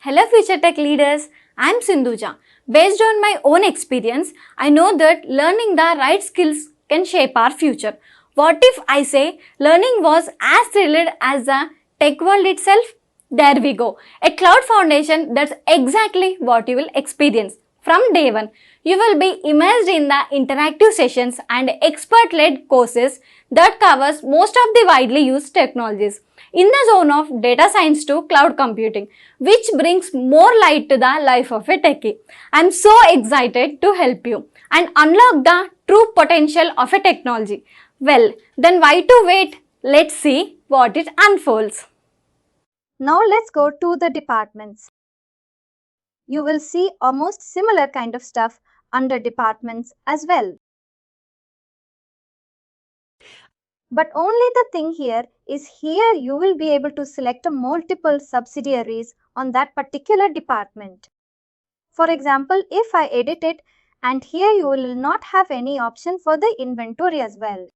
Hello future tech leaders, I am Sindhuja. Based on my own experience, I know that learning the right skills can shape our future. What if I say learning was as thrilled as the tech world itself? There we go. A cloud foundation, that's exactly what you will experience. From day one, you will be immersed in the interactive sessions and expert-led courses that covers most of the widely used technologies in the zone of data science to cloud computing, which brings more light to the life of a techie. I'm so excited to help you and unlock the true potential of a technology. Well, then why to wait? Let's see what it unfolds. Now let's go to the departments. You will see almost similar kind of stuff under departments as well. But only the thing here is here you will be able to select multiple subsidiaries on that particular department. For example, if I edit it, and here you will not have any option for the inventory as well.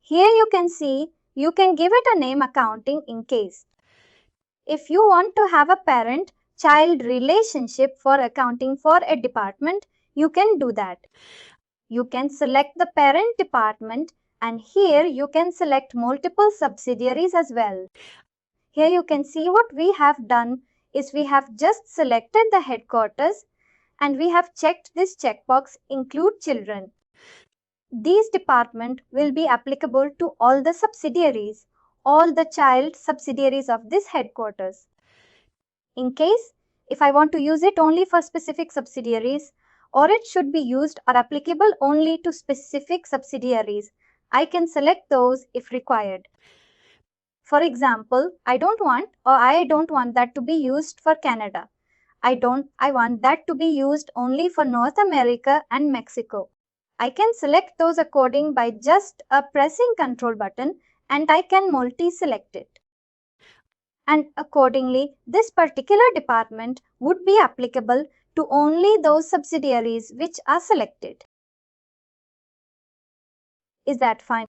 Here you can see you can give it a name accounting in case. If you want to have a parent-child relationship for accounting for a department, you can do that. You can select the parent department and here you can select multiple subsidiaries as well. Here you can see what we have done is we have just selected the headquarters and we have checked this checkbox include children. These department will be applicable to all the subsidiaries, all the child subsidiaries of this headquarters. In case, if I want to use it only for specific subsidiaries or it should be used or applicable only to specific subsidiaries, I can select those if required. For example, I don't want that to be used for Canada. I want that to be used only for North America and Mexico. I can select those according by just pressing Control button and I can multi-select it. And accordingly, this particular department would be applicable to only those subsidiaries which are selected. Is that fine?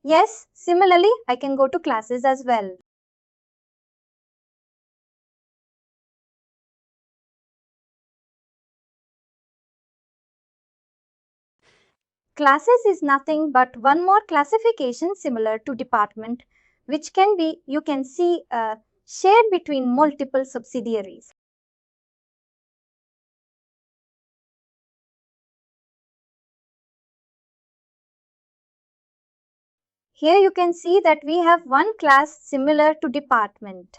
Yes, similarly, I can go to classes as well. Classes is nothing but one more classification similar to department, which can be, you can see, shared between multiple subsidiaries. Here you can see that we have one class similar to department.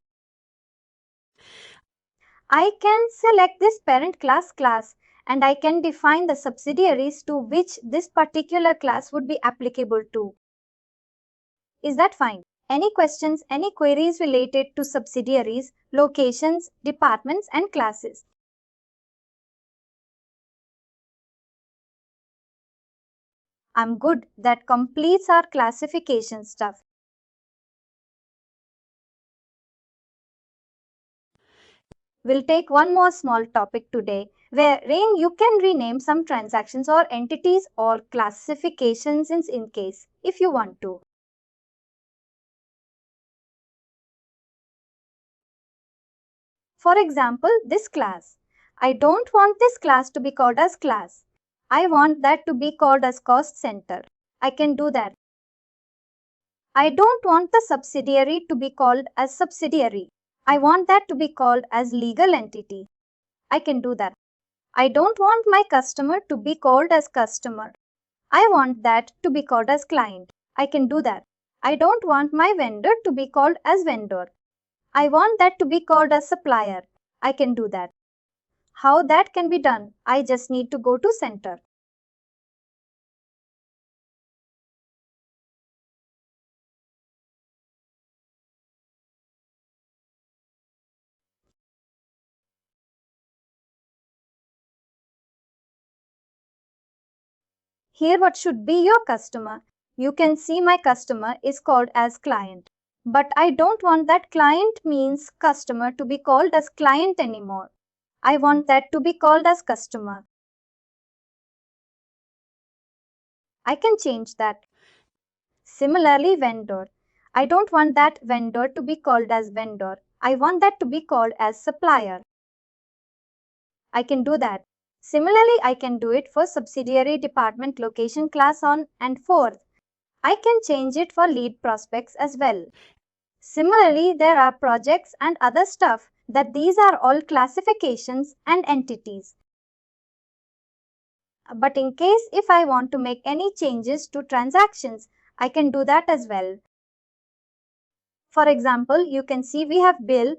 I can select this parent class and I can define the subsidiaries to which this particular class would be applicable to. Is that fine? Any questions, any queries related to subsidiaries, locations, departments and classes? I'm good. That completes our classification stuff. We'll take one more small topic today wherein you can rename some transactions or entities or classifications in case if you want to. For example, this class. I don't want this class to be called as class. I want that to be called as cost center. I can do that. I don't want the subsidiary to be called as subsidiary. I want that to be called as legal entity. I can do that. I don't want my customer to be called as customer. I want that to be called as client. I can do that. I don't want my vendor to be called as vendor. I want that to be called as supplier. I can do that. How that can be done? I just need to go to center. Here what should be your customer? You can see my customer is called as client. But I don't want that client means customer to be called as client anymore. I want that to be called as customer. I can change that. Similarly, vendor. I don't want that vendor to be called as vendor. I want that to be called as supplier. I can do that. Similarly, I can do it for subsidiary department location class on and forth. I can change it for lead prospects as well. Similarly, there are projects and other stuff that these are all classifications and entities. But in case if I want to make any changes to transactions, I can do that as well. For example, you can see we have bill,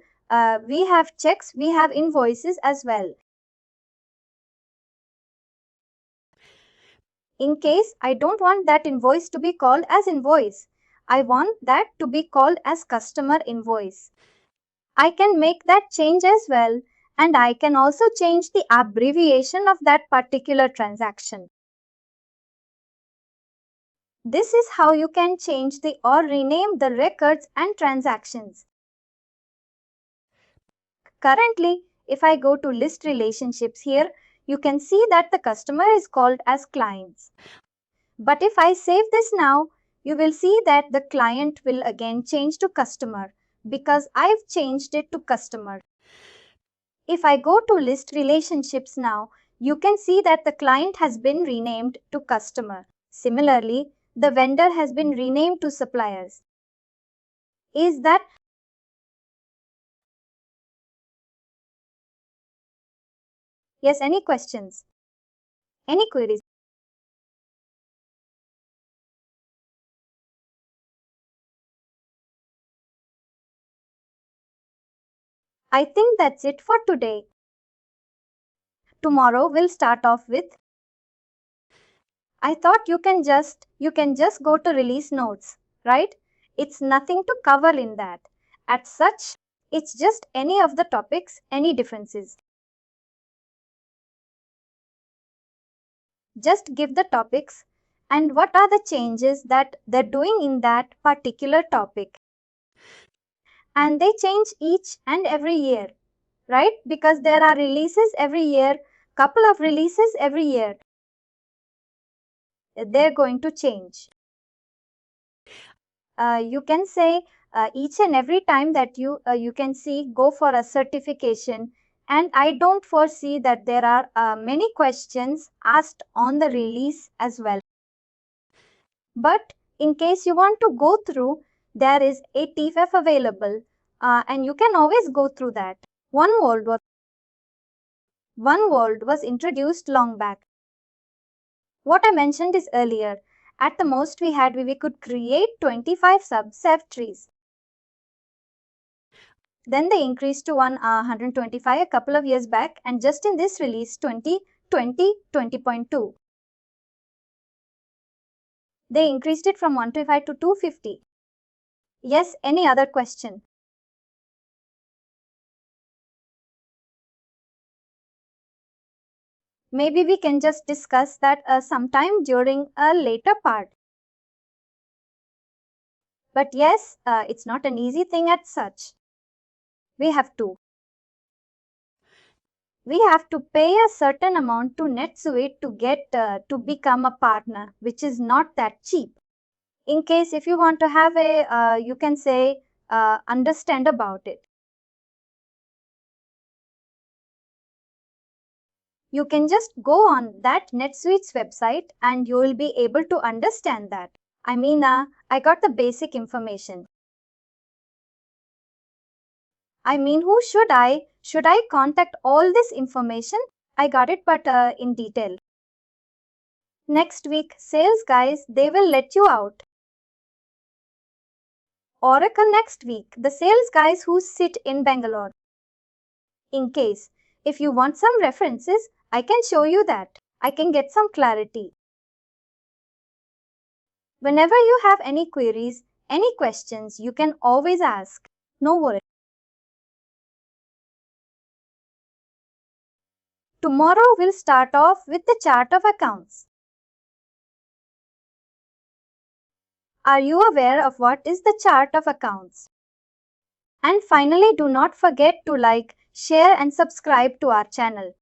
we have checks, we have invoices as well. In case I don't want that invoice to be called as invoice, I want that to be called as customer invoice. I can make that change as well, and I can also change the abbreviation of that particular transaction. This is how you can change the or rename the records and transactions. Currently, if I go to list relationships here, you can see that the customer is called as clients. But if I save this now, you will see that the client will again change to customer because I've changed it to customer. If I go to list relationships now, you can see that the client has been renamed to customer. Similarly, the vendor has been renamed to suppliers. Is that? Yes, any questions? Any queries? I think that's it for today. Tomorrow we'll start off with I thought you can just go to release notes, right? It's nothing to cover in that. As such, it's just any of the topics, any differences. Just give the topics and what are the changes that they're doing in that particular topic. And they change each and every year, right? Because there are releases every year, couple of releases every year. They're going to change. You can say each and every time that you can see go for a certification, and I don't foresee that there are many questions asked on the release as well. But in case you want to go through, there is a TFF available and you can always go through that. One world was introduced long back. What I mentioned is earlier. At the most we could create 25 subset trees. Then they increased to 125 a couple of years back, and just in this release 20.2, they increased it from 125 to 250. Yes, any other question? Maybe we can just discuss that sometime during a later part. But yes, it's not an easy thing as such. We have to pay a certain amount to NetSuite to get to become a partner, which is not that cheap. In case if you want to have a, you can say, understand about it. You can just go on that NetSuite's website and you will be able to understand that. I mean, I got the basic information. I mean, who should I? Should I contact all this information? I got it, but in detail. Next week, sales guys, they will let you out. Oracle next week, the sales guys who sit in Bangalore. In case, if you want some references, I can show you that. I can get some clarity. Whenever you have any queries, any questions, you can always ask. No worry. Tomorrow we'll start off with the chart of accounts. Are you aware of what is the chart of accounts? And finally, do not forget to like, share and subscribe to our channel.